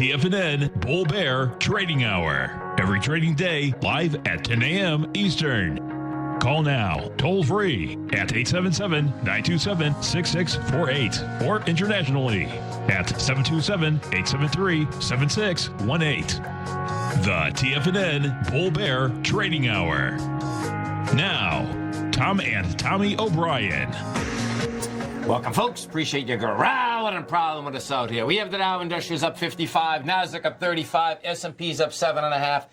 TFNN Bull Bear Trading Hour. Every trading day, live at 10 a.m. Eastern. Call now, toll free at 877-927-6648 or internationally at 727-873-7618. The TFNN Bull Bear Trading Hour. Now, Tom and Tommy O'Brien. Welcome, folks. Appreciate you growling and prowling with us out here. We have the Dow Industrials up 55, Nasdaq up 35, S&P's up 7.5.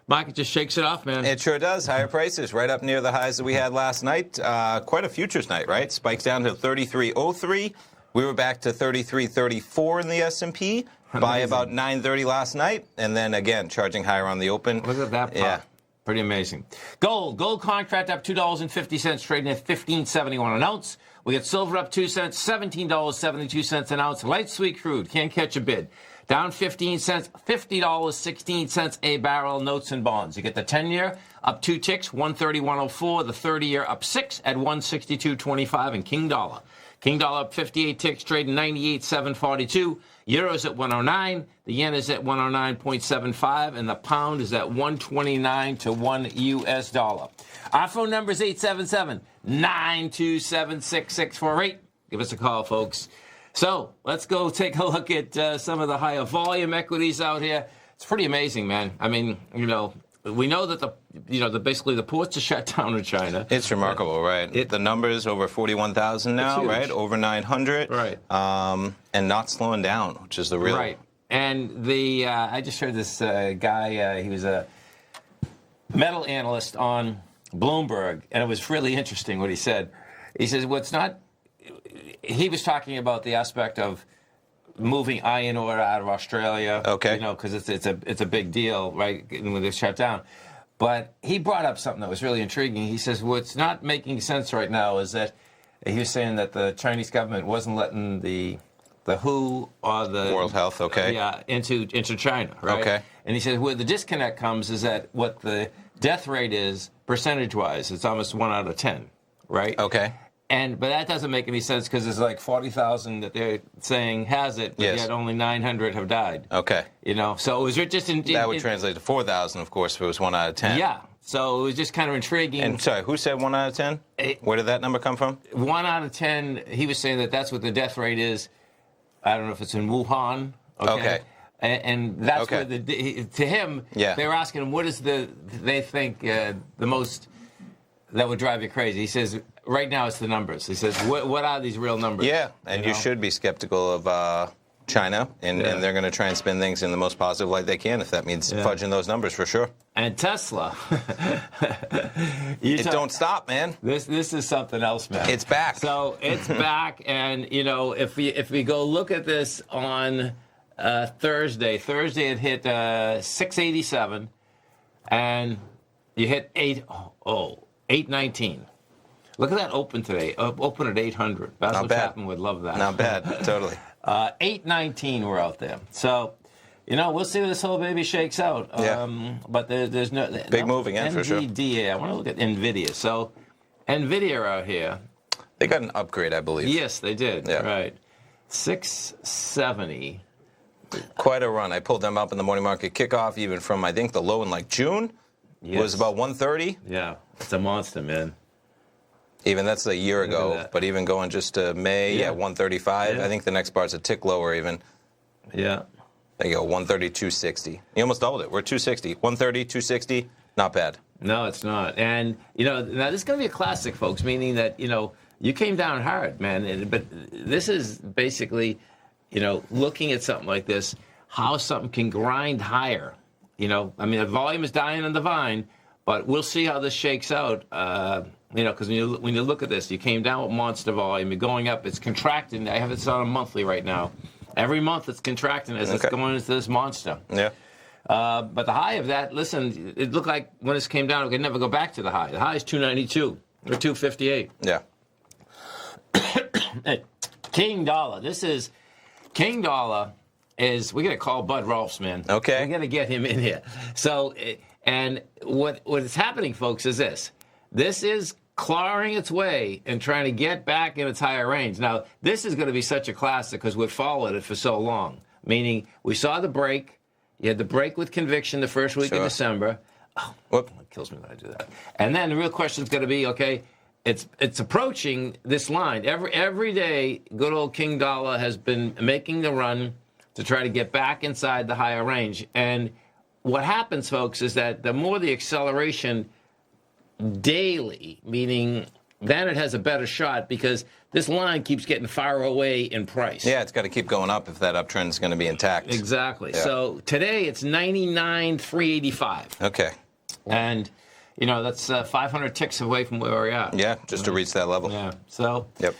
Market just shakes it off, man. It sure does. Higher prices, right up near the highs that we had last night. Quite a futures night, right? Spikes down to 33.03. We were back to 33.34 in the S&P by about 9:30 last night, and then again charging higher on the open. Look at that pop. Yeah. Pretty amazing. Gold contract up $2.50, trading at $15.71 an ounce. We got silver up 2 cents, $17.72 an ounce. Light sweet crude, can't catch a bid. Down 15 cents, $50.16 a barrel. Notes and bonds. You get the 10-year up 2 ticks, 131.04. The 30-year up 6 at 162.25. And King Dollar up 58 ticks, trading 98.742. Euros at 109. The yen is at 109.75, and the pound is at 129 to 1 U.S. dollar. Our phone number is 877-927-6648. Give us a call, folks. So let's go take a look at some of the higher volume equities out here. It's pretty amazing, man. I mean, we know that basically the ports are shut down in China. It's remarkable, right? The numbers over 41,000 now, right? Over 900, right? And not slowing down, which is the real right. And the I just heard this guy. He was a metal analyst on Bloomberg, and it was really interesting what he said. He says, he was talking about the aspect of moving iron ore out of Australia, okay? Because it's a big deal, right? When they shut down. But he brought up something that was really intriguing. He says what's not making sense right now is that he was saying that the Chinese government wasn't letting the WHO or the World Health, into China, right? Okay. And he says where the disconnect comes is that what the death rate is percentage-wise, it's almost 1 out of 10, right? Okay. But that doesn't make any sense because there's like 40,000 that they're saying has it, but yet only 900 have died. Okay. So it was just... that would translate to 4,000, of course, if it was 1 out of 10. Yeah. So it was just kind of intriguing. And sorry, who said 1 out of 10? Where did that number come from? 1 out of 10, he was saying that's what the death rate is. I don't know if it's in Wuhan. Okay. And that's where to him, they were asking him, what is they think the most that would drive you crazy? He says, right now it's the numbers. He says, what are these real numbers? Yeah, and you should be skeptical of China, and they're going to try and spin things in the most positive light they can, if that means fudging those numbers for sure. And Tesla. Don't stop, man. This is something else, man. It's back. So it's back, and, if we go look at this on Thursday it hit 687, and you hit 819. Look at that open today. Open at 800. Basil Chapman would love that. Not bad. Totally. 819 we're out there. So, we'll see where this whole baby shakes out. But there's no... Big move again, for sure. NVIDIA. I want to look at NVIDIA. So, NVIDIA out here... They got an upgrade, I believe. Yes, they did. Yeah. Right. 670. Quite a run. I pulled them up in the morning market kickoff, even from, I think, the low in June. Yes. Was about 130. Yeah. It's a monster, man. Even that's a year ago, but even going just to May, 135. I think the next bar's a tick lower even. Yeah. There you go, 130.260. You almost doubled it. We're 260. 130, 260, not bad. No, it's not. And, now this is going to be a classic, folks, meaning that, you came down hard, man. But this is basically, looking at something like this, how something can grind higher. The volume is dying on the vine, but we'll see how this shakes out. Because when you look at this, you came down with monster volume, you're going up, it's contracting. I have it on a monthly right now. Every month it's contracting as it's going into this monster. Yeah. But the high of that, listen, it looked like when this came down, it could never go back to the high. The high is 292 or 258. Yeah. King Dollar. King Dollar is, we got to call Bud Rolfs, man. Okay. We got to get him in here. So, and what is happening, folks, is this. This is clawing its way and trying to get back in its higher range. Now, this is going to be such a classic because we've followed it for so long. meaning we saw the break. You had the break with conviction the first week of December. Oh, Whoop. it kills me when I do that. And then the real question is going to be, okay, it's approaching this line. Every day, good old King Dollar has been making the run to try to get back inside the higher range. And what happens, folks, is that the more the acceleration daily, meaning then it has a better shot because this line keeps getting far away in price. Yeah, it's got to keep going up if that uptrend is going to be intact. Exactly. Yeah. So today it's 99,385. Okay. And, you know, that's 500 ticks away from where we're at. Yeah, just to reach that level. Yeah. So Yep.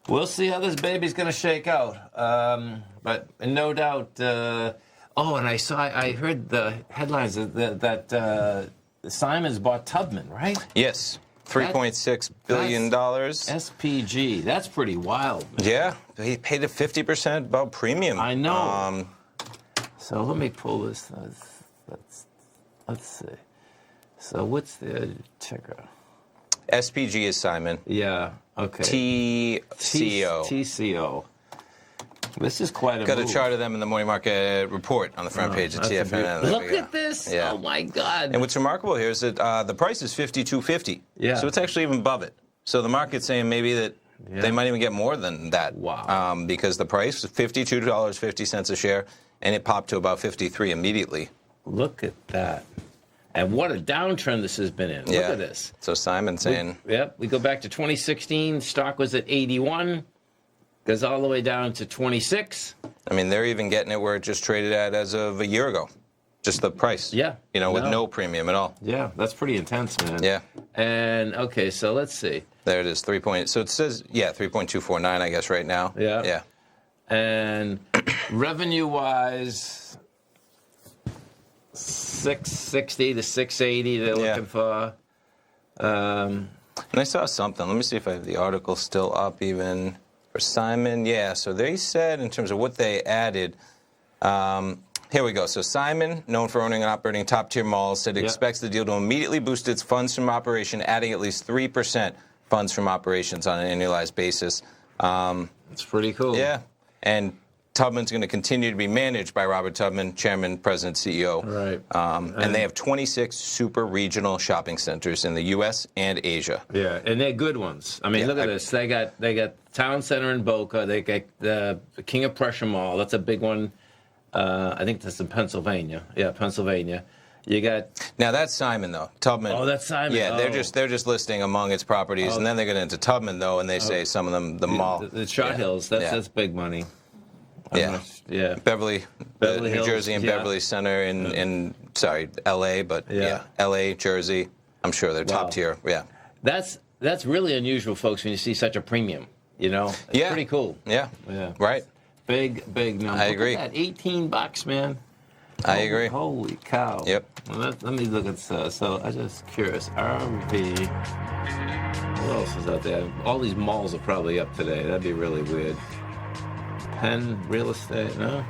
we'll see how this baby's going to shake out. But no doubt. And I heard the headlines that Simon's bought Tubman, right? Yes. $3.6 billion. SPG. That's pretty wild. Man. Yeah, he paid a 50% above premium. I know. So let me pull this. Let's see. So what's the ticker? SPG is Simon. Yeah. Okay. TCO. TCO. This is quite a Got move. a chart of them in the morning market report on the front page of TFNN. There Look we go. at this. Yeah. Oh, my God. And what's remarkable here is that the price is $52.50. Yeah. So it's actually even above it. So the market's saying maybe that they might even get more than that. Wow. Because the price is $52.50 a share, and it popped to about $53 immediately. Look at that. And what a downtrend this has been in. Look at this. So Simon's saying... We go back to 2016. Stock was at 81. Goes all the way down to 26. I mean, they're even getting it where it just traded at as of a year ago. Just the price. Yeah. You know, with no premium at all. Yeah, that's pretty intense, man. Yeah. And, okay, so let's see. There it is, 3 point. So it says, 3.249, I guess, right now. Yeah. Yeah. And revenue-wise, 660 to 680 they're looking for. And I saw something. Let me see if I have the article still up even. For Simon, yeah. So they said in terms of what they added, here we go. So Simon, known for owning and operating top-tier malls, said it expects the deal to immediately boost its funds from operation, adding at least 3% funds from operations on an annualized basis. That's pretty cool. Yeah. And Tubman's going to continue to be managed by Robert Tubman, chairman, president, CEO. Right. And they have 26 super regional shopping centers in the U.S. and Asia. Yeah, and they're good ones. I mean, look at this. They got Town Center in Boca. They got the King of Prussia Mall. That's a big one. I think that's in Pennsylvania. Yeah, Pennsylvania. You got now that's Simon though. Tubman. Oh, that's Simon. Yeah, they're just listing among its properties, and then they get into Tubman though, and they say some of them the mall. The Shot Hills. That's big money. Yeah. Beverly New Hills, Jersey and Beverly Center in L.A., but L.A., Jersey. I'm sure they're top tier. Yeah. That's really unusual, folks, when you see such a premium. You know, it's pretty cool. Yeah. Right. Big number. I agree. Look at that, $18, man. I agree. Holy cow. Yep. Well, let me look at so I'm just curious. RV. What else is out there? All these malls are probably up today. That'd be really weird. Penn Real Estate, no?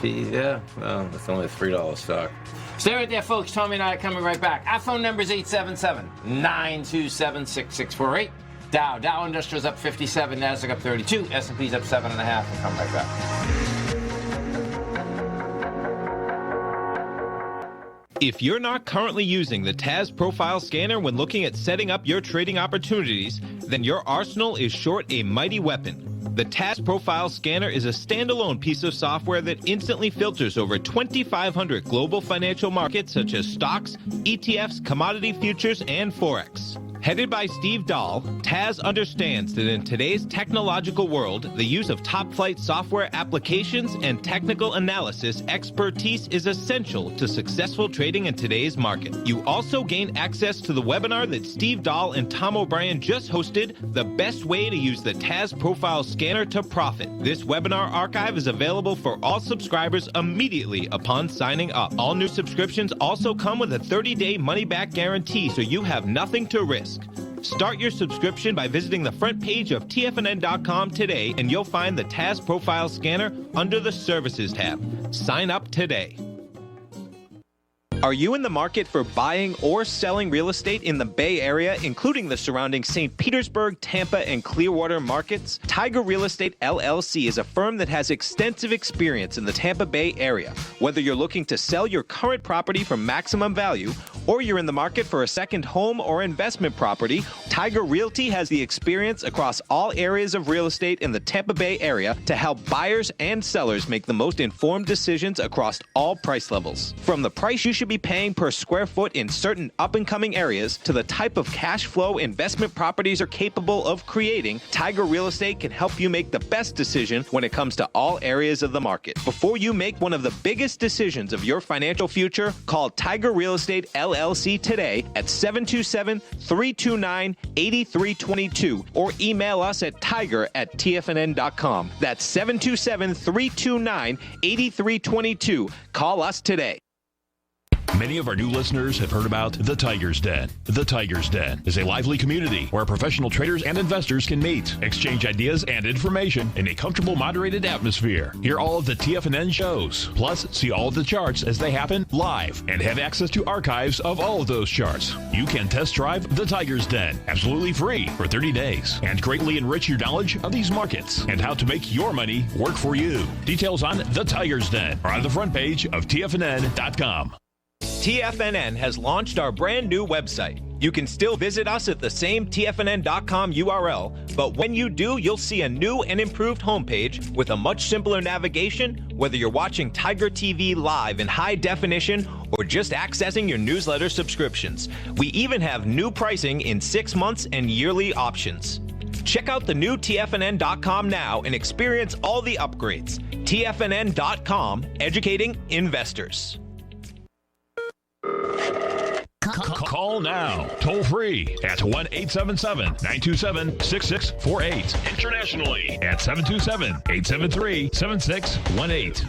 Yeah. Well, it's only a $3 stock. Stay right there, folks. Tommy and I are coming right back. Our phone number is 877-927-6648. Dow Industrial's up 57, Nasdaq up 32, S&P's up 7.5. We'll come right back. If you're not currently using the TAS Profile Scanner when looking at setting up your trading opportunities, then your arsenal is short a mighty weapon. The TAS Profile Scanner is a standalone piece of software that instantly filters over 2,500 global financial markets such as stocks, ETFs, commodity futures, and Forex. Headed by Steve Dahl, TAS understands that in today's technological world, the use of top-flight software applications and technical analysis expertise is essential to successful trading in today's market. You also gain access to the webinar that Steve Dahl and Tom O'Brien just hosted, The Best Way to Use the TAS Profile Scanner to Profit. This webinar archive is available for all subscribers immediately upon signing up. All new subscriptions also come with a 30-day money-back guarantee, so you have nothing to risk. Start your subscription by visiting the front page of TFNN.com today, and you'll find the TAS Profile Scanner under the Services tab. Sign up today. Are you in the market for buying or selling real estate in the Bay Area, including the surrounding St. Petersburg, Tampa, and Clearwater markets? Tiger Real Estate LLC is a firm that has extensive experience in the Tampa Bay area. Whether you're looking to sell your current property for maximum value, or you're in the market for a second home or investment property, Tiger Realty has the experience across all areas of real estate in the Tampa Bay area to help buyers and sellers make the most informed decisions across all price levels. From the price you should be paying per square foot in certain up-and-coming areas to the type of cash flow investment properties are capable of creating, Tiger Real Estate can help you make the best decision when it comes to all areas of the market. Before you make one of the biggest decisions of your financial future, call Tiger Real Estate LLC today at 727-329-8322 or email us at tiger@tfnn.com. That's 727-329-8322. Call us today. Many of our new listeners have heard about The Tiger's Den. The Tiger's Den is a lively community where professional traders and investors can meet, exchange ideas and information in a comfortable, moderated atmosphere. Hear all of the TFNN shows, plus see all of the charts as they happen live and have access to archives of all of those charts. You can test drive The Tiger's Den absolutely free for 30 days and greatly enrich your knowledge of these markets and how to make your money work for you. Details on The Tiger's Den are on the front page of TFNN.com. TFNN has launched our brand new website. You can still visit us at the same TFNN.com URL, but when you do, you'll see a new and improved homepage with a much simpler navigation, whether you're watching Tiger TV live in high definition or just accessing your newsletter subscriptions. We even have new pricing in 6 months and yearly options. Check out the new TFNN.com now and experience all the upgrades. TFNN.com, educating investors. Call now, toll free at 1-877-927-6648. Internationally at 727-873-7618.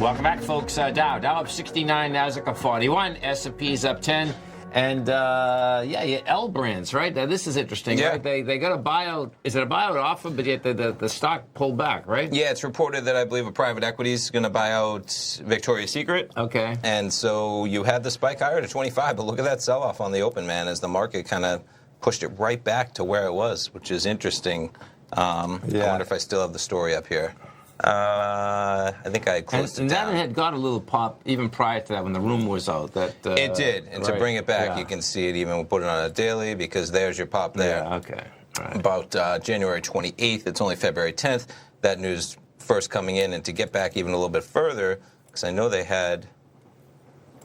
Welcome back, folks. Dow up 69, Nasdaq up 41, S&P's up 10. And L Brands, right? Now, this is interesting, right? They got a buyout. Is it a buyout offer? But yet the stock pulled back, right? Yeah, it's reported that I believe a private equity is going to buy out Victoria's Secret. Okay. And so you had the spike higher to 25, but look at that sell-off on the open, man, as the market kind of pushed it right back to where it was, which is interesting. I wonder if I still have the story up here. I think I closed it down. And that had got a little pop even prior to that when the rumor was out. That it did. And to bring it back, you can see it even. We'll put it on a daily because there's your pop there. Yeah, okay. Right. About January 28th. It's only February 10th. That news first coming in. And to get back even a little bit further, because I know they had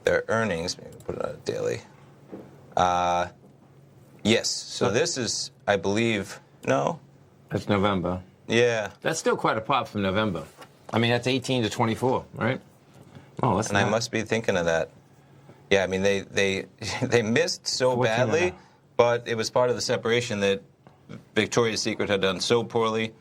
their earnings. Maybe put it on a daily. Yes. So this is, I believe, no? That's November. Yeah. That's still quite a pop from November. I mean, that's 18 to 24, right? Oh, that's I must be thinking of that. Yeah, I mean, they missed so badly, but it was part of the separation that Victoria's Secret had done so poorly.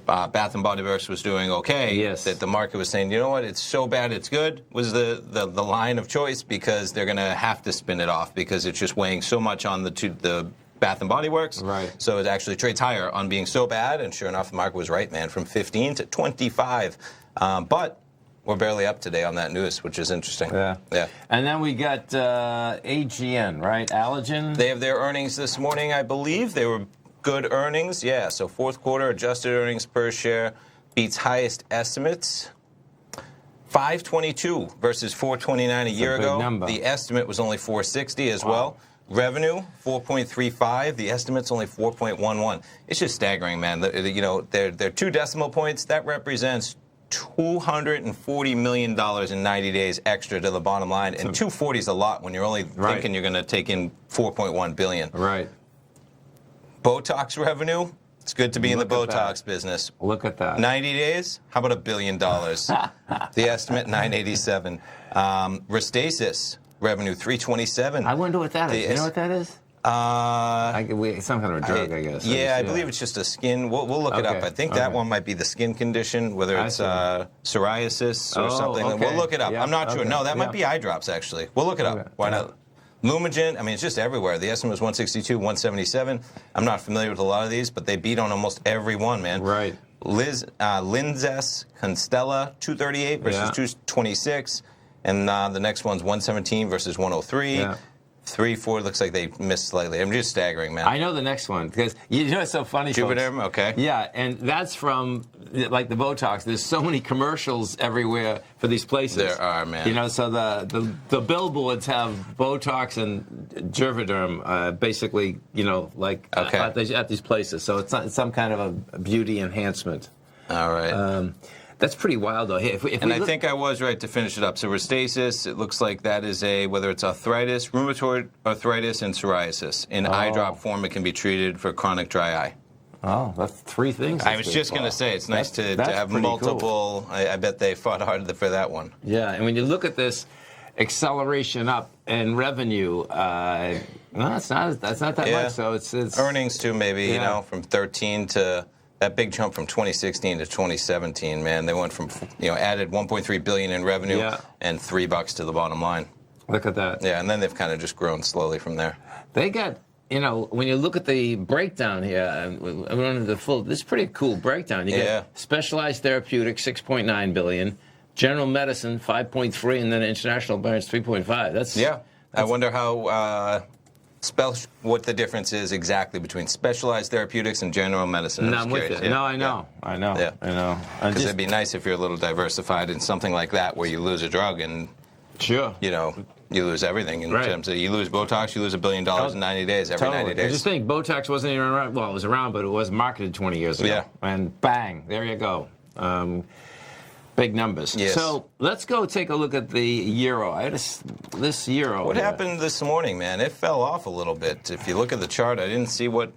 Bath & Body Works was doing okay. Yes. That the market was saying, you know what, it's so bad it's good, was the line of choice because they're going to have to spin it off because it's just weighing so much on the Bath & Body Works. Right. So it actually trades higher on being so bad, and sure enough, the market was right, man, from 15 to 25. But we're barely up today on that news, which is interesting. Yeah. And then we got AGN, right? Allergen. They have their earnings this morning, I believe. They were good earnings. Yeah, so fourth quarter adjusted earnings per share beats highest estimates. $5.22 versus $4.29 a year ago. Number. The estimate was only $4.60 as well. Revenue, $4.35. The estimate's only $4.11. It's just staggering, man. They're 2 decimal points. That represents $240 million in 90 days extra to the bottom line. And $240 is a lot when you're only thinking you're going to take in $4.1 billion. Right. Botox revenue, it's good to be in the Botox business. Look at that. 90 days, how about $1 billion? The estimate, $987. Restasis. Revenue $327. I wonder what that is. You know what that is? Some kind of a drug, I guess. Yeah, I believe it's just a skin. We'll look it up. I think that one might be the skin condition, whether it's psoriasis or something. Okay. We'll look it up. Yeah, I'm not sure. okay. No, that might be eye drops, actually. We'll look it up. Why not? Lumigen, I mean, it's just everywhere. The estimate was 162, 177. I'm not familiar with a lot of these, but they beat on almost every one, man. Right. Linzess, Constella, 238 versus 226. And the next one's 117 versus 103. Yeah. 3, 4 looks like they missed slightly. I'm just staggering, man. I know the next one because you know it's so funny. Juvederm, okay. Yeah, and that's from like the Botox. There's so many commercials everywhere for these places. There are, man. You know, so the billboards have Botox and Juvederm, basically, you know, like at these places. So it's some kind of a beauty enhancement. All right. That's pretty wild, though. Hey, I think I was right to finish it up. So Restasis, it looks like that is whether it's arthritis, rheumatoid arthritis, and psoriasis. In eye drop form, it can be treated for chronic dry eye. Oh, that's 3 things. I was just going to say, it's nice to have multiple. Cool. I bet they fought hard for that one. Yeah, and when you look at this acceleration up in revenue, no, that's not that much. So it's earnings too, maybe, you know, from 13 to... That big jump from 2016 to 2017, man, they went from, added $1.3 billion in revenue and $3 to the bottom line. Look at that. Yeah, and then they've kind of just grown slowly from there. They got, when you look at the breakdown here, I'm running the full, this is pretty cool breakdown. You get specialized therapeutics, $6.9 billion, general medicine, $5.3, and then international brands, $3.5. That's I wonder how... what the difference is exactly between specialized therapeutics and general medicine. No, I'm with you. Yeah. No, I know. Yeah. I know. Because it'd be nice if you're a little diversified in something like that where you lose a drug and, you lose everything in terms of you lose Botox, you lose $1 billion in 90 days, every 90 days. I just think Botox wasn't even around. Well, it was around, but it wasn't marketed 20 years ago. Yeah. And bang, there you go. Big numbers. Yes. So let's go take a look at the euro. This euro. What happened this morning, man? It fell off a little bit. If you look at the chart, I didn't see what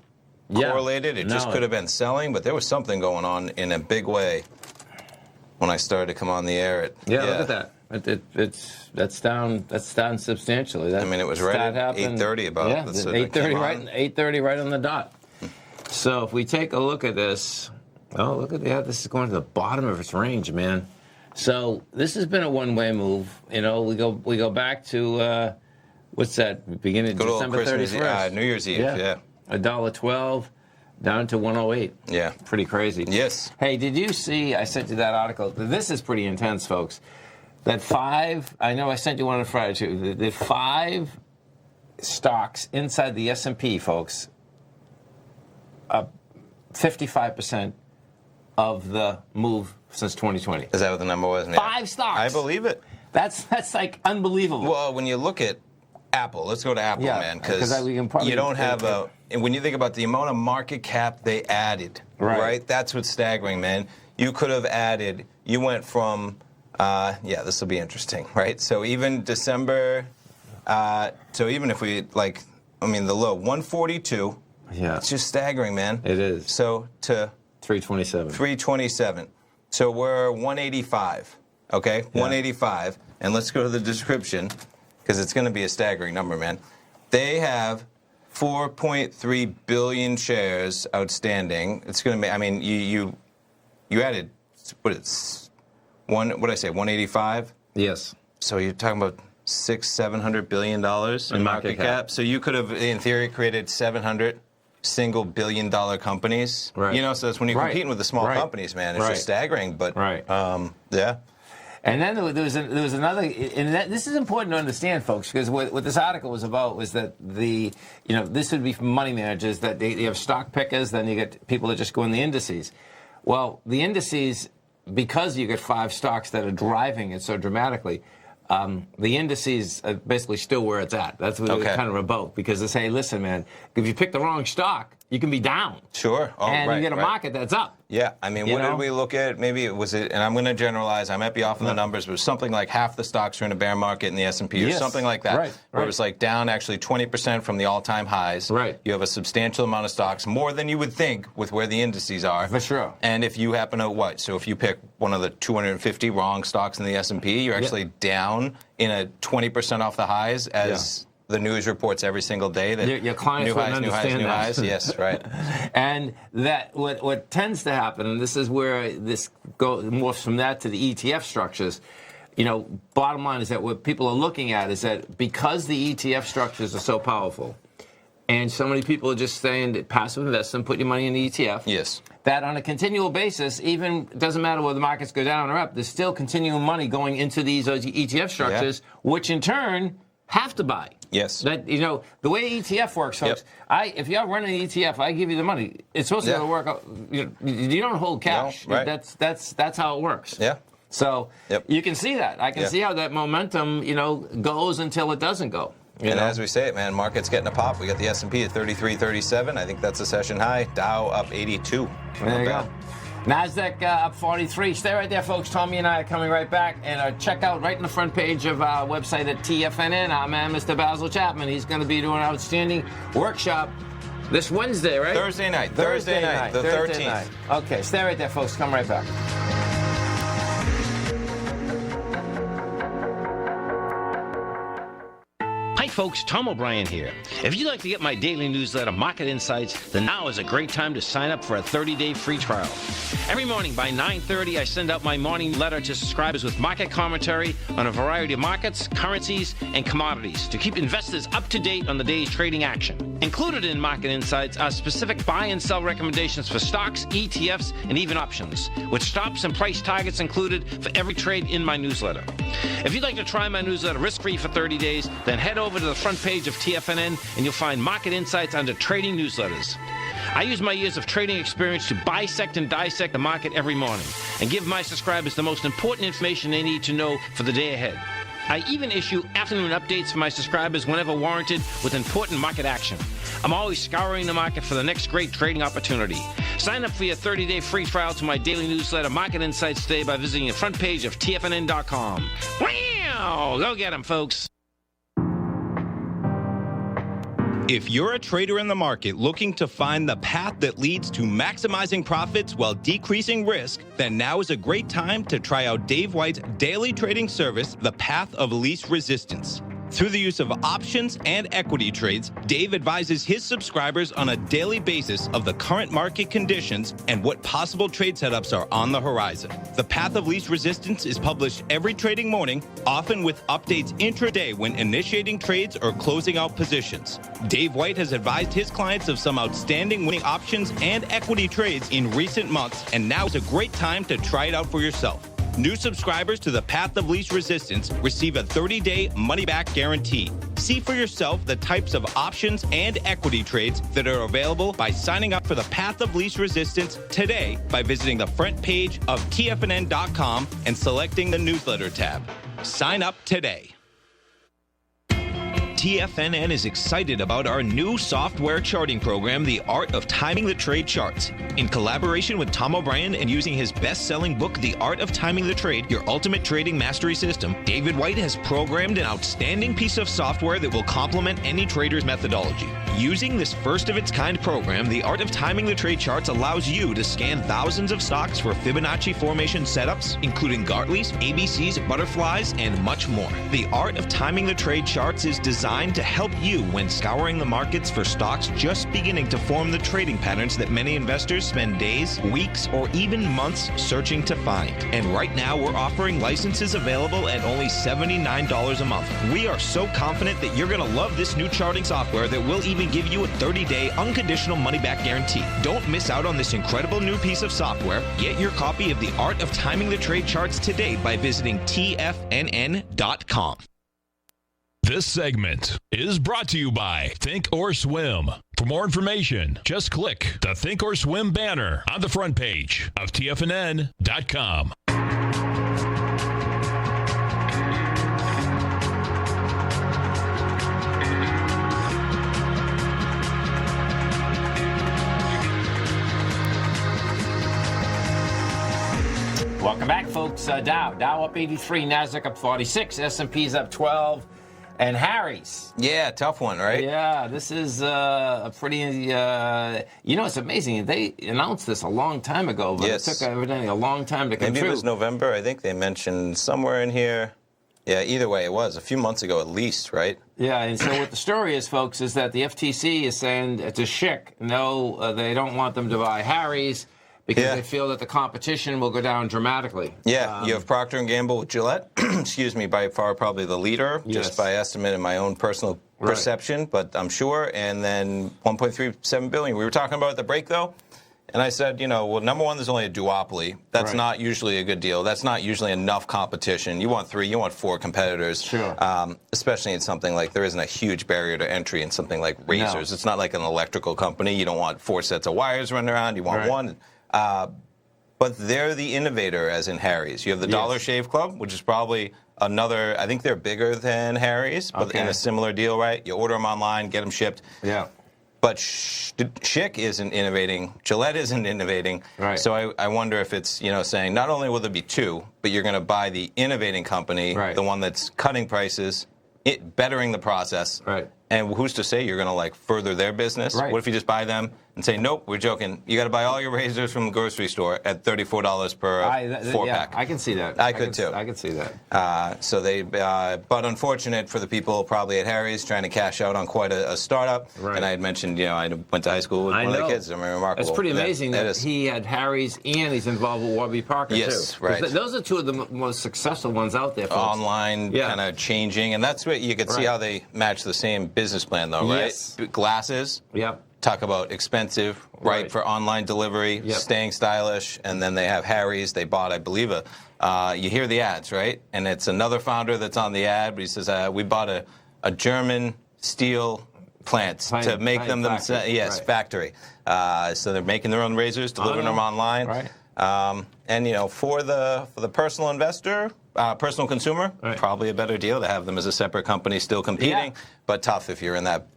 correlated. It just could have been selling, but there was something going on in a big way when I started to come on the air. Look at that. That's down substantially. It was right at 8:30 about. Yeah, 8:30 right on the dot. So if we take a look at this. Oh, look at that. This is going to the bottom of its range, man. So this has been a one-way move. We go back to, what's that, beginning of December 31st. New Year's Eve, yeah. $1.12 down to 108. Yeah. Pretty crazy. Yes. Hey, did you see, I sent you that article. This is pretty intense, folks. That I know I sent you one on Friday, too. The 5 stocks inside the S&P, folks, 55% of the move since 2020. Is that what the number was? 5 stocks. I believe it. That's like unbelievable. Well, when you look at Apple, let's go to Apple, man, because you don't have and when you think about the amount of market cap they added, right? That's what's staggering, man. You could have added, you went from, this will be interesting, right? So even December, so even if we, the low, 142, it's just staggering, man. It is. So to 327. So we're 185. Okay, 185. And let's go to the description because it's going to be a staggering number, man. They have 4.3 billion shares outstanding. It's going to be. You added what did I say? 185. Yes. So you're talking about $600-700 billion in market cap. So you could have, in theory, created 700 single billion-dollar companies. Right. So that's when you're competing with the small companies, man. It's just staggering. But yeah. And then there was another, and this is important to understand, folks, because what this article was about was that this would be from money managers, that they have stock pickers, then you get people that just go in the indices. Well, the indices, because you get 5 stocks that are driving it so dramatically, the indices are basically still where it's at. That's what they kind of revoke, because they say, listen, man, if you pick the wrong stock, you can be down. Sure. Oh, and you get a market that's up. Yeah. What did we look at? Maybe it was, and I'm going to generalize, I might be off on the numbers, but it was something like half the stocks are in a bear market in the S&P or something like that. Where it was down actually 20% from the all-time highs. Right. You have a substantial amount of stocks, more than you would think with where the indices are. For sure. And if you happen to, so if you pick one of the 250 wrong stocks in the S&P, you're actually down in a 20% off the highs as the news reports every single day that your clients wouldn't understand new that. highs. Yes, right. And that what tends to happen, and this is where this morphs from that to the ETF structures. Bottom line is that what people are looking at is that because the ETF structures are so powerful, and so many people are just saying that passive investment, put your money in the ETF. Yes. That on a continual basis, even doesn't matter whether the markets go down or up, there's still continuing money going into these ETF structures, which in turn have to buy. Yes. That the way ETF works, folks. Yep. If you're running an ETF, I give you the money. It's supposed to work out. You don't hold cash. No, right. That's how it works. Yeah. So you can see that. I can see how that momentum, goes until it doesn't go. And as we say it, man, market's getting a pop. We got the S&P at 33.37. I think that's a session high. Dow up 82. There you go. NASDAQ up 43. Stay right there, folks. Tommy and I are coming right back. And check out right in the front page of our website at TFNN, our man, Mr. Basil Chapman. He's going to be doing an outstanding workshop this Wednesday, right? Thursday night. Thursday night, the 13th. Okay, stay right there, folks. Come right back. Hi folks, Tom O'Brien here. If you'd like to get my daily newsletter, Market Insights, then now is a great time to sign up for a 30-day free trial. Every morning by 9:30, I send out my morning letter to subscribers with market commentary on a variety of markets, currencies, and commodities to keep investors up to date on the day's trading action. Included in Market Insights are specific buy and sell recommendations for stocks, ETFs, and even options, with stops and price targets included for every trade in my newsletter. If you'd like to try my newsletter risk-free for 30 days, then head over to the front page of TFNN and you'll find Market Insights under Trading Newsletters. I use my years of trading experience to bisect and dissect the market every morning and give my subscribers the most important information they need to know for the day ahead. I even issue afternoon updates for my subscribers whenever warranted with important market action. I'm always scouring the market for the next great trading opportunity. Sign up for your 30-day free trial to my daily newsletter, Market Insights, today by visiting the front page of TFNN.com. Wow! Go get them, folks. If you're a trader in the market looking to find the path that leads to maximizing profits while decreasing risk, then now is a great time to try out Dave White's daily trading service, The Path of Least Resistance. Through the use of options and equity trades, Dave advises his subscribers on a daily basis of the current market conditions and what possible trade setups are on the horizon. The Path of Least Resistance is published every trading morning, often with updates intraday when initiating trades or closing out positions. Dave White has advised his clients of some outstanding winning options and equity trades in recent months, and now is a great time to try it out for yourself. New subscribers to the Path of Least Resistance receive a 30-day money-back guarantee. See for yourself the types of options and equity trades that are available by signing up for the Path of Least Resistance today by visiting the front page of TFNN.com and selecting the newsletter tab. Sign up today. TFNN is excited about our new software charting program, The Art of Timing the Trade Charts. In collaboration with Tom O'Brien and using his best-selling book, The Art of Timing the Trade, Your Ultimate Trading Mastery System, David White has programmed an outstanding piece of software that will complement any trader's methodology. Using this first-of-its-kind program, The Art of Timing the Trade Charts allows you to scan thousands of stocks for Fibonacci formation setups, including Gartley's, ABCs, butterflies, and much more. The Art of Timing the Trade Charts is designed to help you when scouring the markets for stocks just beginning to form the trading patterns that many investors spend days, weeks, or even months searching to find. And right now, we're offering licenses available at only $79 a month. We are so confident that you're going to love this new charting software that will even give you a 30-day unconditional money-back guarantee. Don't miss out on this incredible new piece of software. Get your copy of The Art of Timing the Trade Charts today by visiting TFNN.com. This segment is brought to you by Think or Swim. For more information, just click the Think or Swim banner on the front page of TFNN.com. Welcome back, folks. Dow up 83, NASDAQ up 46, S&P's up 12. And Harry's. Yeah, tough one, right? Yeah, this is a pretty, it's amazing. They announced this a long time ago, but yes. It took evidently a long time to come Maybe true. It was November, I think they mentioned somewhere in here. Yeah, either way, it was a few months ago at least, right? Yeah, and so what the story is, folks, is that the FTC is saying to Schick, no, they don't want them to buy Harry's because they feel that the competition will go down dramatically. Yeah, you have Procter & Gamble with Gillette, excuse me, by far probably the leader, just by estimate and my own personal perception, but I'm sure, and then $1.37 billion. We were talking about at the break, though, and I said, well, number one, there's only a duopoly. That's not usually a good deal. That's not usually enough competition. You want 3, you want 4 competitors. Sure. Especially in something like there isn't a huge barrier to entry in something like razors. No. It's not like an electrical company. You don't want 4 sets of wires running around. You want one. But they're the innovator, as in Harry's. You have the Dollar Shave Club, which is probably another, I think they're bigger than Harry's, but in a similar deal, right? You order them online, get them shipped. Yeah. But Schick isn't innovating. Gillette isn't innovating. Right. So I wonder if it's, saying not only will there be 2, but you're going to buy the innovating company, the one that's cutting prices, bettering the process. Right. And who's to say you're going to further their business? Right. What if you just buy them and say, nope, we're joking. You got to buy all your razors from the grocery store at $34 per 4-pack. I can see that. I could too. I could see that. But unfortunate for the people probably at Harry's trying to cash out on quite a startup. Right. And I had mentioned, I went to high school with one of the kids. I mean, remarkable. It's pretty amazing that he had Harry's and he's involved with Warby Parker too. Yes, right. Those are 2 of the most successful ones out there, folks. Online, kind of changing, and that's what you could see how they match the same business plan, though, right? Yes. Glasses. Yep. Talk about expensive, right, for online delivery, staying stylish, and then they have Harry's. They bought, I believe, you hear the ads, right? And it's another founder that's on the ad, but he says, we bought a German steel plant to make them themselves. Yes, factory. So they're making their own razors, delivering them online. Right. And for the personal investor, personal consumer, probably a better deal to have them as a separate company still competing, but tough if you're in that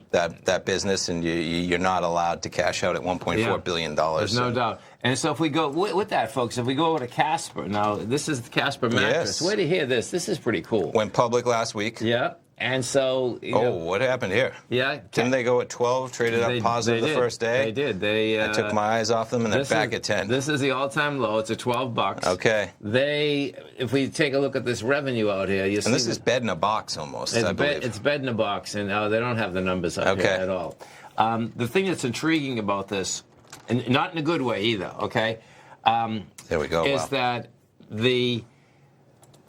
business and you're not allowed to cash out at $1.4 billion. There's no doubt. And so if we go with that, folks, if we go over to Casper, now this is the Casper mattress. Way to hear this. This is pretty cool. Went public last week. Yeah. And so, what happened here? Yeah, didn't they go at 12? Traded up positive the first day. They did. I took my eyes off them, and they're back at 10. This is the all-time low. It's at $12. Okay. If we take a look at this revenue out here, you see. And this is bed in a box almost. I believe it's bed in a box, and they don't have the numbers up here at all. The thing that's intriguing about this, and not in a good way either. Okay. There we go. Is that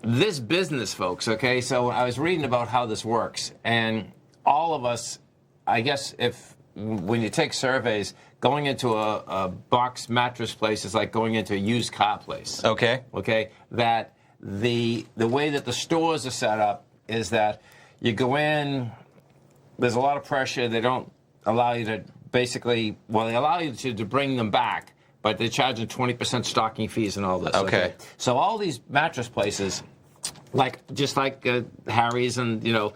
this business, folks, okay, so I was reading about how this works, and all of us, I guess, when you take surveys, going into a box mattress place is like going into a used car place. Okay. Okay, that the way that the stores are set up is that you go in, there's a lot of pressure, they don't allow you to they allow you to bring them back, but they're charging 20% stocking fees and all this. Okay. So all these mattress places, just like Harry's, and they were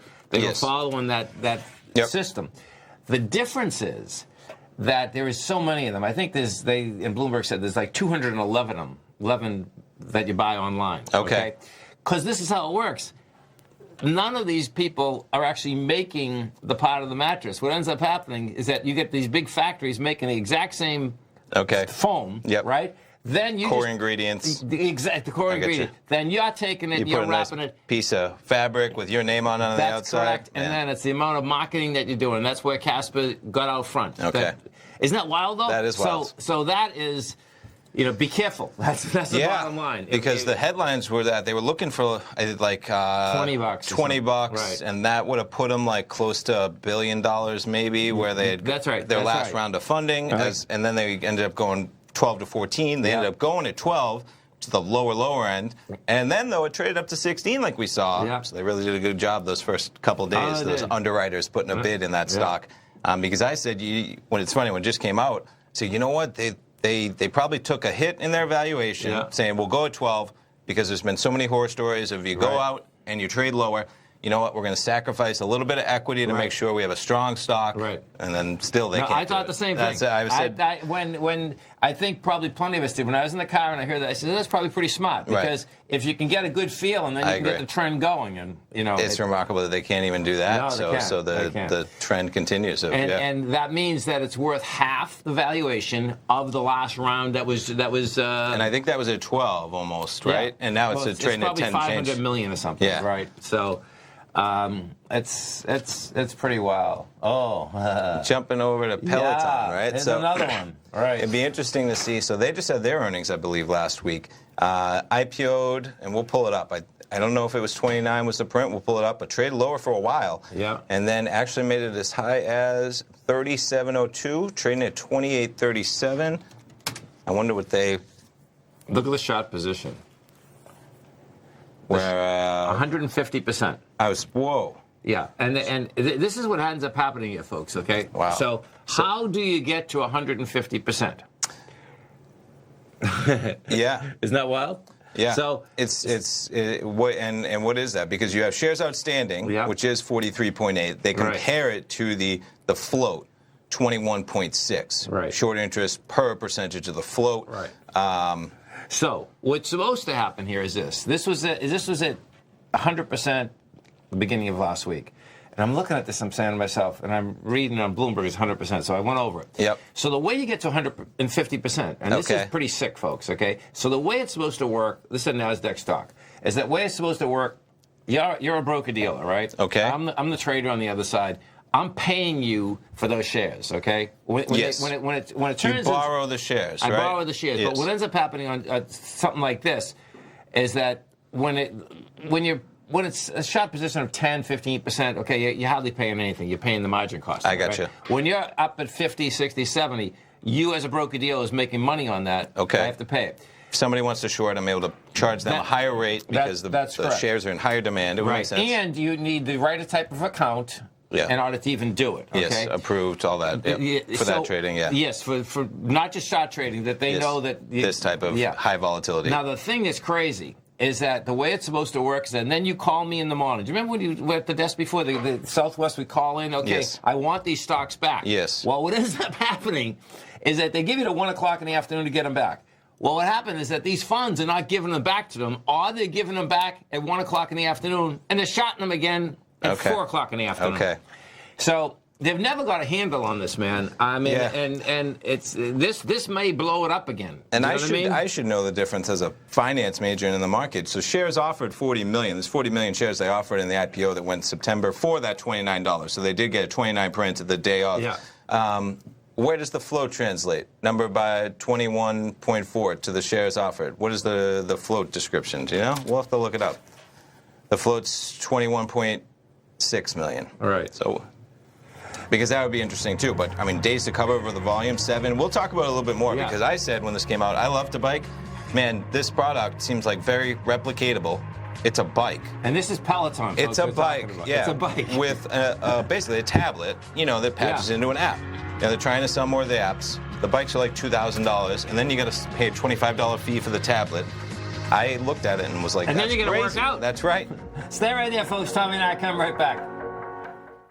following that system. The difference is that there is so many of them. I think and Bloomberg said there's like 211 of them, 11 that you buy online. Okay. Because this is how it works. None of these people are actually making the part of the mattress. What ends up happening is that you get these big factories making the exact same foam, right? Then you core ingredients. The core ingredient. Then you're taking it, you're wrapping it. Piece of fabric with your name on it on the outside. That's correct. And then it's the amount of marketing that you're doing. That's where Casper got out front. Okay. Isn't that wild, though? That is wild. So that is, be careful. That's the bottom line. Because the headlines were that they were looking for $20. Right. And that would have put them close to $1 billion maybe, where they had their last round of funding. And then they ended up going 12 to 14. They ended up going at 12 to the lower end. And then, though, it traded up to 16 like we saw. Yeah. So they really did a good job those first couple of days, those underwriters putting a bid in that stock. Because I said, when it just came out, so you know what? They probably took a hit in their valuation, saying we'll go at 12 because there's been so many horror stories of you go out and you trade lower. you know what, we're going to sacrifice a little bit of equity to make sure we have a strong stock. Right. And then still they can't. I thought the same thing. When I think probably plenty of us did. When I was in the car and I heard that, I said, that's probably pretty smart. Because if you can get a good feel and then you can get the trend going. And it's remarkable that they can't even do that. So the trend continues. So, and that means that it's worth half the valuation of the last round that was. And I think that was at 12 almost, right? And now it's trading at 10 probably 500 million or something, right? So it's pretty wild. Jumping over to Peloton, right? There's another one. Right. It'd be interesting to see. So they just had their earnings, I believe, last week. IPO'd, and we'll pull it up. I don't know if it was 29 was the print. We'll pull it up, but traded lower for a while. Yeah. And then actually made it as high as 37.02, trading at 28.37. I wonder what they... Look at the short position. Where 150%. Whoa. Yeah, and this is what ends up happening here, folks, okay? Wow. So how do you get to 150%? Yeah. Isn't that wild? Yeah. So what is that? Because you have shares outstanding, which is 43.8. They compare it to the float, 21.6. Right. Short interest per percentage of the float. Right. So what's supposed to happen here is this. This was at 100% the beginning of last week. And I'm looking at this, I'm saying to myself, and I'm reading on Bloomberg it's 100%, so I went over it. Yep. So the way you get to 150%, and this is pretty sick, folks, okay? So the way it's supposed to work, this is a NASDAQ stock, is that way it's supposed to work, you're a broker-dealer, right? Okay. I'm the trader on the other side. I'm paying you for those shares, okay? When it turns, you borrow the shares, right? I borrow the shares. Yes. But what ends up happening on something like this is that when it's a short position of 10, 15%, okay, you're hardly paying anything. You're paying the margin cost. I got you. When you're up at 50, 60, 70, you as a broker-dealer is making money on that. Okay. I have to pay it. If somebody wants to short, I'm able to charge them a higher rate because the shares are in higher demand. It would make sense. And you need the right type of account in order to even do it. Okay? Yes, approved, all that. For that trading, Yes, for not just short trading, that they know that... this type of high volatility. Now, the thing that's crazy is that the way it's supposed to work is that then you call me in the morning. Do you remember when you were at the desk before, the Southwest, we call in, I want these stocks back. Yes. Well, what ends up happening is that they give you to 1 o'clock in the afternoon to get them back. Well, what happened is that these funds are not giving them back to them, or they're giving them back at 1 o'clock in the afternoon, and they're shotting them again at 4 o'clock in the afternoon. Okay. So they've never got a handle on this, man. I mean, and it's this may blow it up again. And you know I should know the difference as a finance major in the market. So shares offered 40 million. There's 40 million shares they offered in the IPO that went September for that $29. So they did get a 29 print at the day of. Yeah. Where does the float translate? Number by 21.4 to the shares offered. What is the float description? Do you know? We'll have to look it up. The float's 21.6 million. All right. So. Because that would be interesting too. But I mean, days to cover over the volume, 7. We'll talk about it a little bit more because I said when this came out, I love to bike. Man, this product seems like very replicatable. It's a bike. And this is Peloton. It's a bike. Yeah. It's a bike with basically a tablet, that patches into an app. They're trying to sell more of the apps. The bikes are like $2,000, and then you got to pay a $25 fee for the tablet. I looked at it and was like, and that's then you're going to crazy. work out. That's right. Stay right there, folks. Tommy and I come right back.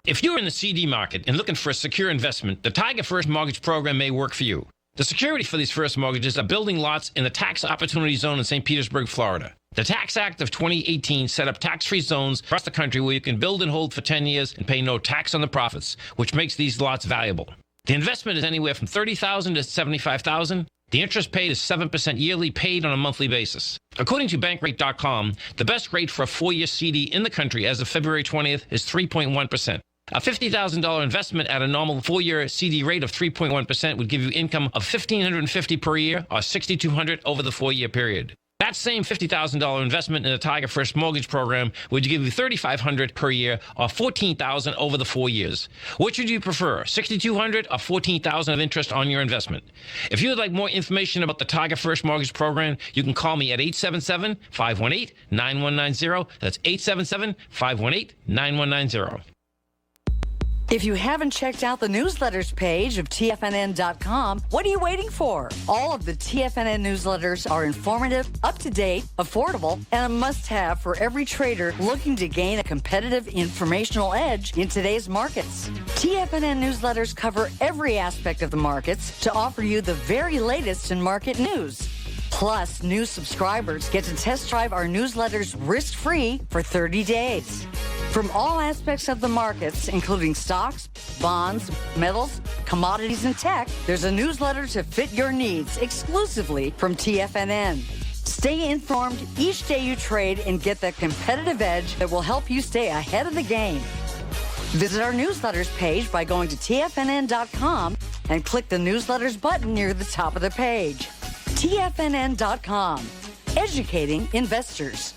If you're in the CD market and looking for a secure investment, the Tiger First Mortgage Program may work for you. The security for these first mortgages are building lots in the Tax Opportunity Zone in St. Petersburg, Florida. The Tax Act of 2018 set up tax-free zones across the country where you can build and hold for 10 years and pay no tax on the profits, which makes these lots valuable. The investment is anywhere from $30,000 to $75,000. The interest paid is 7% yearly, paid on a monthly basis. According to Bankrate.com, the best rate for a 4-year CD in the country as of February 20th is 3.1%. A $50,000 investment at a normal 4-year CD rate of 3.1% would give you income of $1,550 per year or $6,200 over the 4-year period. That same $50,000 investment in the Tiger First Mortgage Program would give you $3,500 per year or $14,000 over the 4 years. Which would you prefer, $6,200 or $14,000 of interest on your investment? If you would like more information about the Tiger First Mortgage Program, you can call me at 877-518-9190. That's 877-518-9190. If you haven't checked out the newsletters page of TFNN.com, what are you waiting for? All of the TFNN newsletters are informative, up-to-date, affordable, and a must-have for every trader looking to gain a competitive informational edge in today's markets. TFNN newsletters cover every aspect of the markets to offer you the very latest in market news. Plus, new subscribers get to test drive our newsletters risk-free for 30 days. From all aspects of the markets, including stocks, bonds, metals, commodities, and tech, there's a newsletter to fit your needs exclusively from TFNN. Stay informed each day you trade and get that competitive edge that will help you stay ahead of the game. Visit our newsletters page by going to TFNN.com and click the newsletters button near the top of the page. TFNN.com, educating investors.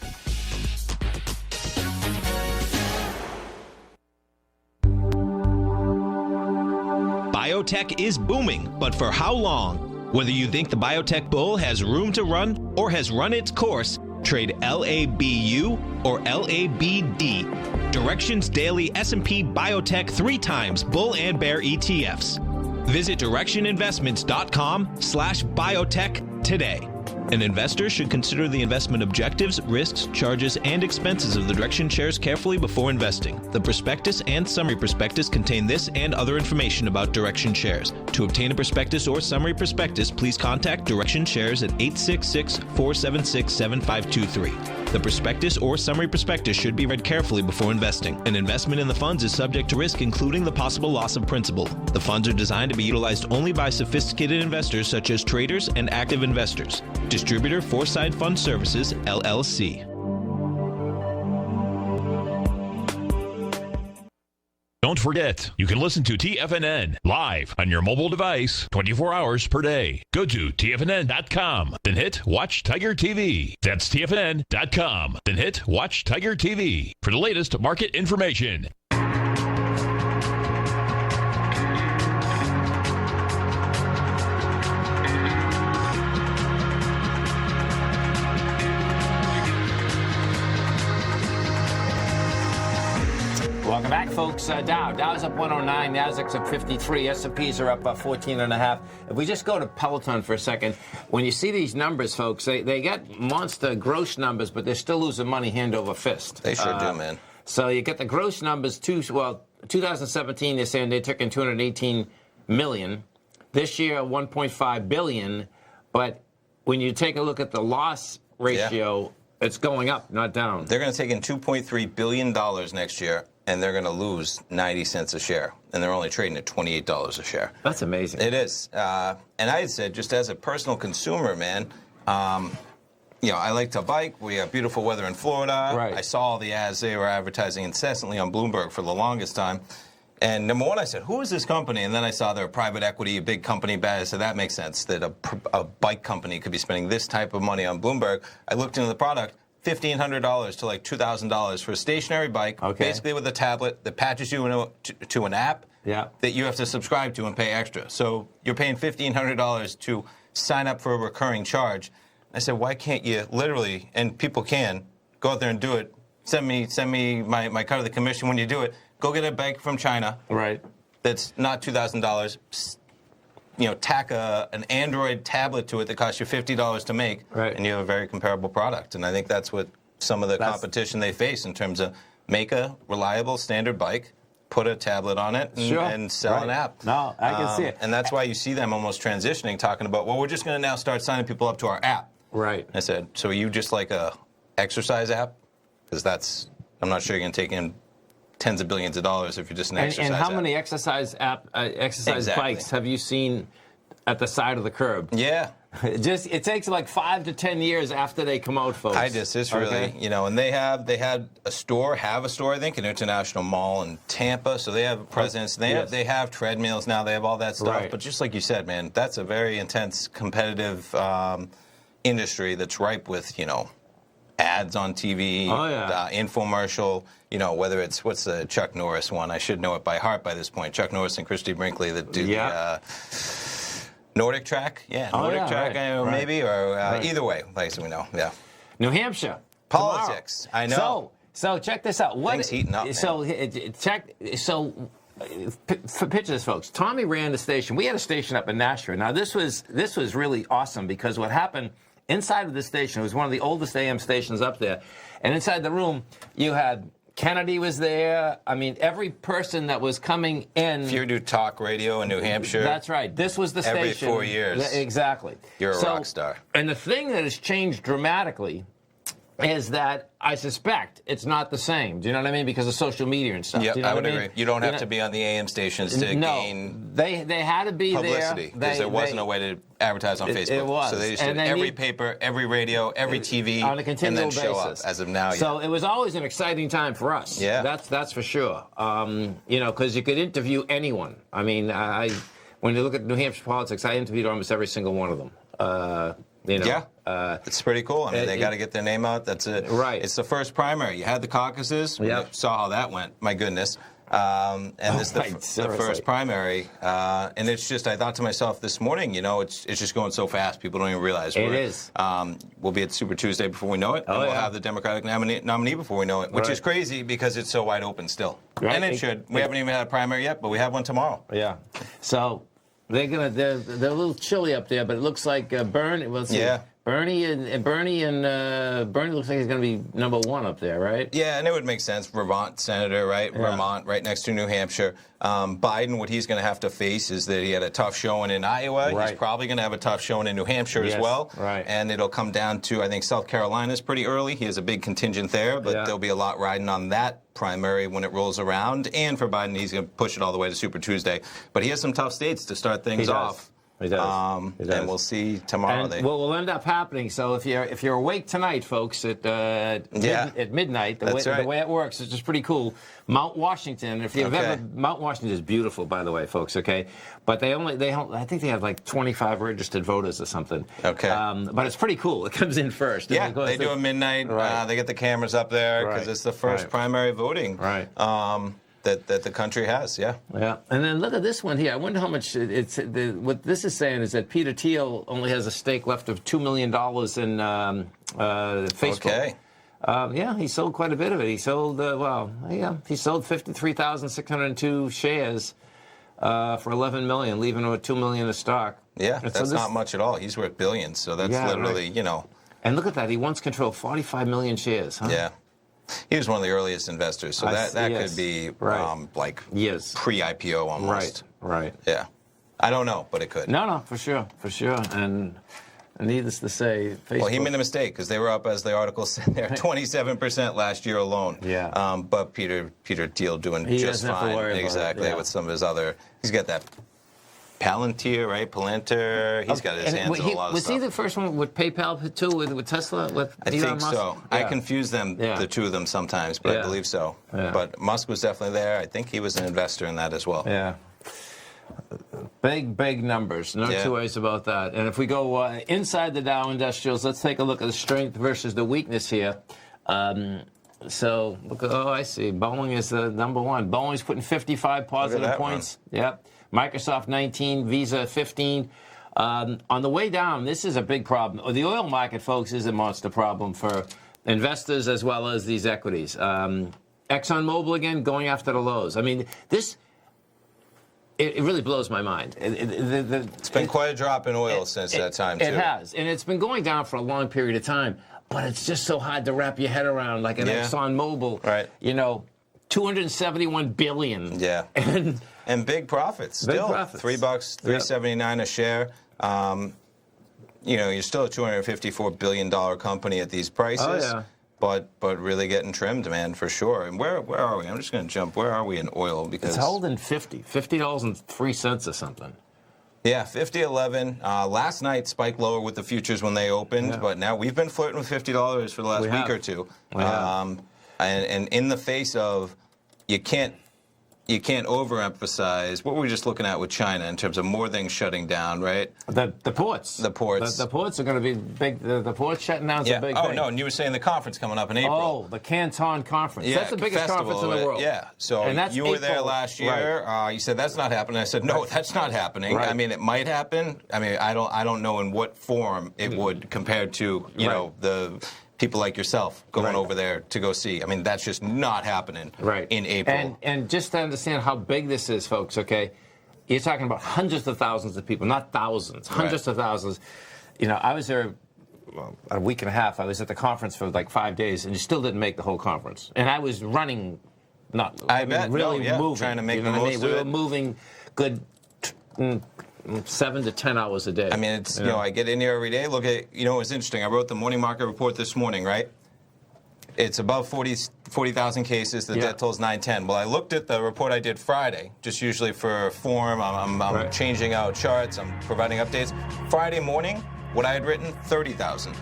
Biotech is booming, but for how long? Whether you think the biotech bull has room to run or has run its course, trade LABU or LABD. Directions Daily S&P Biotech 3 times bull and bear ETFs. Visit directioninvestments.com/biotech today. An investor should consider the investment objectives, risks, charges, and expenses of the Direction shares carefully before investing. The prospectus and summary prospectus contain this and other information about Direction shares. To obtain a prospectus or summary prospectus, please contact Direction shares at 866-476-7523. The prospectus or summary prospectus should be read carefully before investing. An investment in the funds is subject to risk, including the possible loss of principal. The funds are designed to be utilized only by sophisticated investors such as traders and active investors. Distributor Foreside Fund Services, LLC. Don't forget, you can listen to TFNN live on your mobile device 24 hours per day. Go to TFNN.com, then hit Watch Tiger TV. That's TFNN.com, then hit Watch Tiger TV for the latest market information. Welcome back, folks. Dow's up 109, Nasdaq's up 53, S&Ps are up 14.5. If we just go to Peloton for a second, when you see these numbers, folks, they got monster gross numbers, but they're still losing money hand over fist. They sure do, man. So you get the gross numbers, 2017, they're saying they took in $218 million. This year, $1.5 billion. But when you take a look at the loss ratio, it's going up, not down. They're going to take in $2.3 billion next year, and they're going to lose 90 cents a share. And they're only trading at $28 a share. That's amazing. It is. And I had said, just as a personal consumer, man, you know, I like to bike. We have beautiful weather in Florida. Right. I saw all the ads they were advertising incessantly on Bloomberg for the longest time. And number one, I said, who is this company? And then I saw they're a private equity, a big company. So that makes sense that a bike company could be spending this type of money on Bloomberg. I looked into the product. $1,500 to like $2,000 for a stationary bike, basically with a tablet that patches you to an app that you have to subscribe to and pay extra. So you're paying $1,500 to sign up for a recurring charge. I said, why can't you literally, and people can, go out there and do it, send me my cut of the commission when you do it, go get a bike from China that's not $2,000, you know, tack an Android tablet to it that costs you $50 to make, and you have a very comparable product. And I think that's what some of the competition they face in terms of make a reliable standard bike, put a tablet on it, and sell an app. No, I can see it. And that's why you see them almost transitioning, talking about, well, we're just going to now start signing people up to our app. Right. I said, so are you just like a exercise app? Because that's, I'm not sure you're going to take in tens of billions of dollars if you're just an exercise And how app. many exercise bikes have you seen at the side of the curb? Yeah. It takes like 5 to 10 years after they come out, folks. It's really, you know, and they had a store, I think, an International Mall in Tampa, so they have a presence. They have treadmills now, they have all that stuff. But just like you said, man, that's a very intense, competitive industry that's ripe with, you know, ads on TV, infomercial, you know, whether it's, what's the Chuck Norris one? I should know it by heart by this point. Chuck Norris and Christy Brinkley that do the Nordic Track. Nordic Track, maybe, or either way, like we know, New Hampshire. Politics, tomorrow. I know. So check this out. Things heating up, So picture this, folks. Tommy ran the station. We had a station up in Nashville. Now, this was really awesome because what happened inside of the station, it was one of the oldest AM stations up there, and inside the room, you had Kennedy was there. I mean, every person that was coming in. If you do talk radio in New Hampshire. That's right. This was the station. Every 4 years. Exactly. You're a rock star. And the thing that has changed dramatically is that I suspect it's not the same. Do you know what I mean? Because of social media and stuff. Yep, Do you know I would what I mean? agree. You don't have to be on the AM stations to gain they had to be publicity because there wasn't a way to advertise on Facebook. It was. So they just did every paper, every radio, every TV, on a continual and then show basis. up. As of now, So it was always an exciting time for us. Yeah. That's for sure. Because you could interview anyone. I mean, when you look at New Hampshire politics, I interviewed almost every single one of them. It's pretty cool. I mean, they got to get their name out. That's it. Right. It's the first primary. You had the caucuses. Yep. We saw how that went. My goodness. This is the first primary. And it's just, I thought to myself this morning, it's just going so fast. People don't even realize it is. We'll be at Super Tuesday before we know it. And we'll have the Democratic nominee before we know it, which is crazy because it's so wide open still. Right. And it should. We haven't even had a primary yet, but we have one tomorrow. Yeah. So they're a little chilly up there, but it looks like Bernie. Let's see. Yeah. Bernie looks like he's going to be number one up there, right? Yeah, and it would make sense. Vermont senator, right? Yeah. Vermont, right next to New Hampshire. Biden, what he's going to have to face is that he had a tough showing in Iowa. Right. He's probably going to have a tough showing in New Hampshire as well. Right. And it'll come down to, I think, South Carolina's pretty early. He has a big contingent there, but there'll be a lot riding on that primary when it rolls around. And for Biden, he's going to push it all the way to Super Tuesday. But he has some tough states to start things off. He does. And we'll see tomorrow. And what will end up happening? So if you're awake tonight, folks, at midnight, the way it works is just pretty cool. Mount Washington. If you've ever, Mount Washington is beautiful, by the way, folks. Okay, but I think they have like 25 registered voters or something. Okay, but it's pretty cool. It comes in first. Yeah, they do a midnight. Right. They get the cameras up there because it's the first primary voting. Right. That the country has, yeah. And then look at this one here. I wonder how much what this is saying is that Peter Thiel only has a stake left of $2 million in Facebook. Okay. He sold quite a bit of it. He sold, he sold 53,602 shares for $11 million, leaving him with $2 million of stock. Yeah, that's not much at all. He's worth billions, so that's literally, And look at that. He once controlled 45 million shares, huh? Yeah. He was one of the earliest investors, so that could be pre-IPO almost. Right. Yeah. I don't know, but it could. No, for sure. And needless to say, Facebook. Well, he made a mistake because they were up, as the article said there, 27% last year alone. Yeah. But Peter Thiel doing just fine. Exactly. With some of his other, he's got that Palantir, right? Palantir. He's got his hands in a lot of stuff. Was he the first one with PayPal too, with Tesla? I think so. Yeah. I confuse them, the two of them sometimes, but I believe so. Yeah. But Musk was definitely there. I think he was an investor in that as well. Yeah. Big numbers. No two ways about that. And if we go inside the Dow Industrials, let's take a look at the strength versus the weakness here. So, I see. Boeing is the number one. Boeing's putting 55 positive points. Yep. Microsoft 19, Visa 15. On the way down, this is a big problem. The oil market, folks, is a monster problem for investors as well as these equities. ExxonMobil, again, going after the lows. I mean, it really blows my mind. It's been quite a drop in oil since that time, too. It has. And it's been going down for a long period of time. But it's just so hard to wrap your head around, like an ExxonMobil. Right. $271 billion. Yeah. And big profits still. $3, $3.79 a share. You're still a $254 billion company at these prices. Oh, yeah. But really getting trimmed, man, for sure. And where are we? I'm just going to jump. Where are we in oil? Because it's holding $50.03 or something. Yeah, 50.11. Last night spiked lower with the futures when they opened, but now we've been flirting with $50 for the last week or two. And in the face of you can't overemphasize what we were just looking at with China in terms of more things shutting down, right? The ports. The ports. The ports are going to be big. The ports shutting down is a big thing. Oh, no, and you were saying the conference coming up in April. Oh, the Canton Conference. Yeah, that's the biggest conference in the world. Yeah. So you were there last year. Right. You said that's not happening. I said, no, that's not happening. Right. I mean, it might happen. I mean, I don't know in what form it would compared to, the people like yourself going Right. over there to go see. I mean, that's just not happening in April. And just to understand how big this is, folks, okay, you're talking about hundreds of thousands of people, not thousands, hundreds of thousands. You know, I was there a week and a half. I was at the conference for like 5 days, and you still didn't make the whole conference. And I was running, really moving. Trying to make you the know what I most mean? of We it. were moving good 7 to 10 hours a day. I mean, it's, you know, I get in here every day, look at, you know, it's interesting. I wrote the morning market report this morning, right? It's above 40,000 cases. The death toll is 910. Well, I looked at the report I did Friday, just usually for form. I'm changing out charts. I'm providing updates. Friday morning, what I had written, 30,000.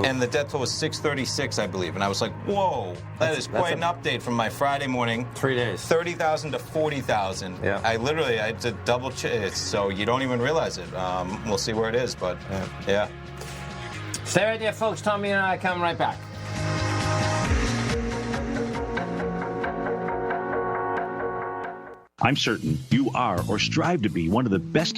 And the death toll was 636, I believe. And I was like, whoa, that's quite an update from my Friday morning. 3 days. 30,000 to 40,000. Yeah. I had to double check, so you don't even realize it. We'll see where it is, but yeah. Stay right there, folks. Tommy and I coming right back. I'm certain you are or strive to be one of the best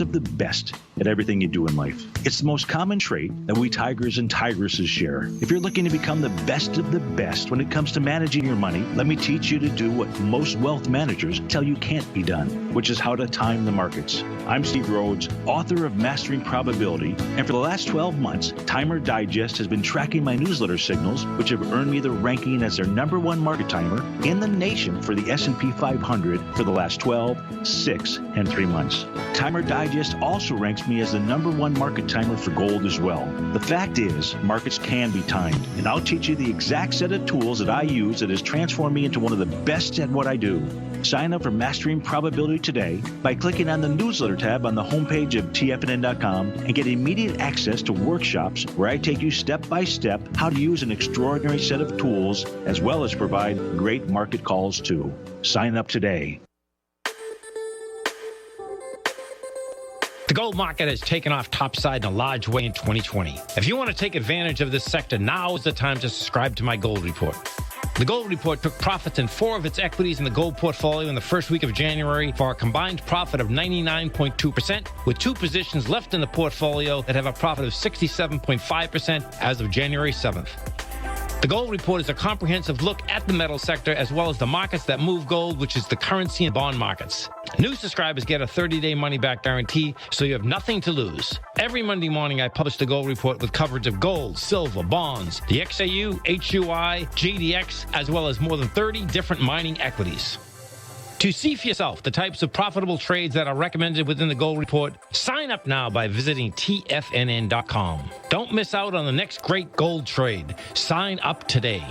at everything you do in life. It's the most common trait that we tigers and tigresses share. If you're looking to become the best of the best when it comes to managing your money, let me teach you to do what most wealth managers tell you can't be done, which is how to time the markets. I'm Steve Rhodes, author of Mastering Probability, and for the last 12 months, Timer Digest has been tracking my newsletter signals, which have earned me the ranking as their #1 market timer in the nation for the S&P 500 for the last 12, 6, and 3 months. Timer Digest also ranks me as the #1 market timer for gold as well. The fact is, markets can be timed, and I'll teach you the exact set of tools that I use that has transformed me into one of the best at what I do. Sign up for Mastering Probability today by clicking on the newsletter tab on the homepage of TFNN.com and get immediate access to workshops where I take you step by step how to use an extraordinary set of tools as well as provide great market calls too. Sign up today. The gold market has taken off topside in a large way in 2020. If you want to take advantage of this sector, now is the time to subscribe to my gold report. The gold report took profits in 4 of its equities in the gold portfolio in the first week of January for a combined profit of 99.2%, with 2 positions left in the portfolio that have a profit of 67.5% as of January 7th. The gold report is a comprehensive look at the metal sector as well as the markets that move gold, which is the currency and bond markets. New subscribers get a 30-day money-back guarantee, so you have nothing to lose. Every Monday morning, I publish the gold report with coverage of gold, silver, bonds, the XAU, HUI, GDX, as well as more than 30 different mining equities. To see for yourself the types of profitable trades that are recommended within the gold report, sign up now by visiting TFNN.com. Don't miss out on the next great gold trade. Sign up today.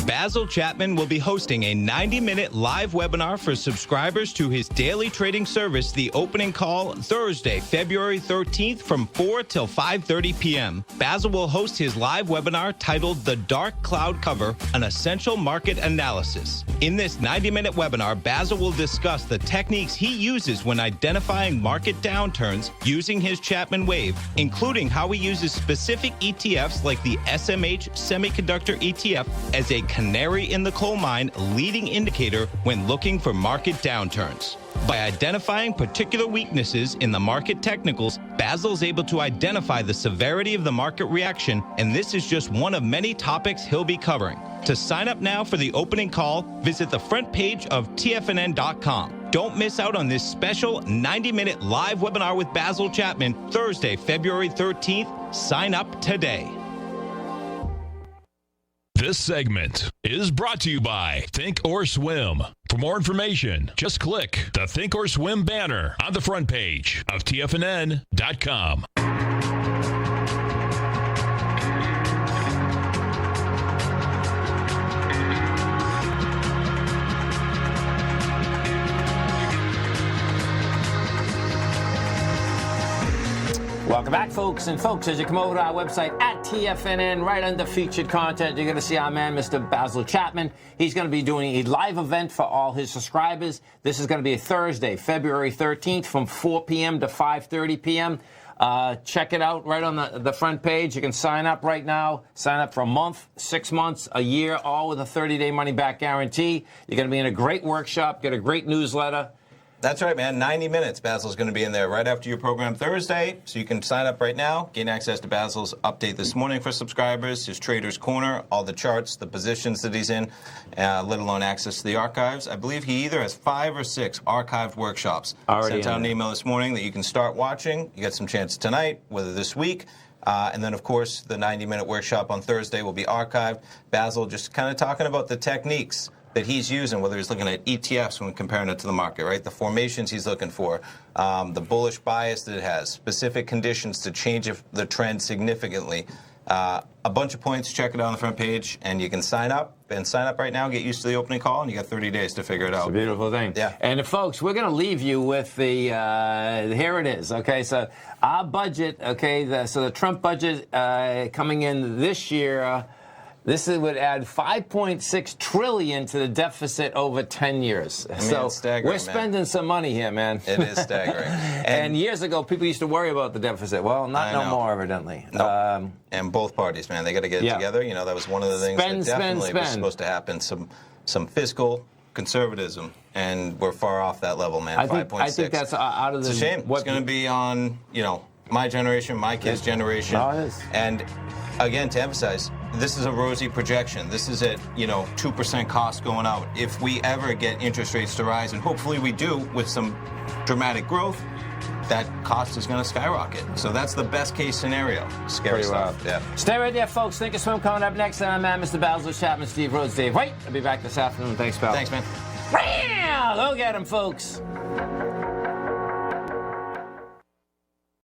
Basil Chapman will be hosting a 90-minute live webinar for subscribers to his daily trading service, The Opening Call, Thursday, February 13th from 4 till 5:30 p.m. Basil will host his live webinar titled The Dark Cloud Cover, an Essential Market Analysis. In this 90-minute webinar, Basil will discuss the techniques he uses when identifying market downturns using his Chapman wave, including how he uses specific ETFs like the SMH Semiconductor ETF as a canary in the coal mine leading indicator when looking for market downturns. By identifying particular weaknesses in the market technicals, Basil's able to identify the severity of the market reaction, and this is just one of many topics he'll be covering. To sign up now for the opening call, visit the front page of TFNN.com. Don't miss out on this special 90-minute live webinar with Basil Chapman, Thursday, February 13th. Sign up today. This segment is brought to you by Think or Swim. For more information, just click the Think or Swim banner on the front page of TFNN.com. Welcome back, folks. And folks, as you come over to our website at TFNN, right under featured content, you're going to see our man, Mr. Basil Chapman. He's going to be doing a live event for all his subscribers. This is going to be a Thursday, February 13th from 4 p.m. to 5:30 p.m. Check it out right on the front page. You can sign up right now. Sign up for a month, 6 months, a year, all with a 30-day money-back guarantee. You're going to be in a great workshop, get a great newsletter. That's right, man. 90 minutes. Basil's going to be in there right after your program Thursday. So you can sign up right now, gain access to Basil's update this morning for subscribers, his Trader's Corner, all the charts, the positions that he's in, let alone access to the archives. I believe he either has 5 or 6 archived workshops. Already sent out an email this morning that you can start watching. You get some chance tonight, whether this week. And then, of course, the 90-minute workshop on Thursday will be archived. Basil just kind of talking about the techniques that he's using, whether he's looking at ETFs when comparing it to the market, right? The formations he's looking for, the bullish bias that it has, specific conditions to change the trend significantly. A bunch of points. Check it out on the front page, and you can sign up. And sign up right now, get used to the opening call, and you got 30 days to figure it out. It's a beautiful thing. Yeah. And folks, we're going to leave you with the, here it is, okay? So our budget, okay, so the Trump budget coming in this year, this would add $5.6 trillion to the deficit over 10 years. I mean, so it's staggering, we're spending some money here, man. It is staggering. And years ago, people used to worry about the deficit. Well, not no more, evidently. No. And both parties, man, they got to get it together. You know, that was one of the things that definitely was supposed to happen. Some fiscal conservatism, and we're far off that level, man. 5.6. I think that's out of the. It's a shame. It's going to be on, my generation, my kids' generation. Oh, it is. And again, to emphasize, this is a rosy projection. This is at 2% cost going out. If we ever get interest rates to rise, and hopefully we do with some dramatic growth, that cost is going to skyrocket. So that's the best case scenario. Scary stuff. Yeah. Stay right there, folks. Think of Swim coming up next. I'm Mr. Basil Chapman, Steve Rhodes, Dave White. I'll be back this afternoon. Thanks, pal. Thanks, man. Bam! Look at him, folks.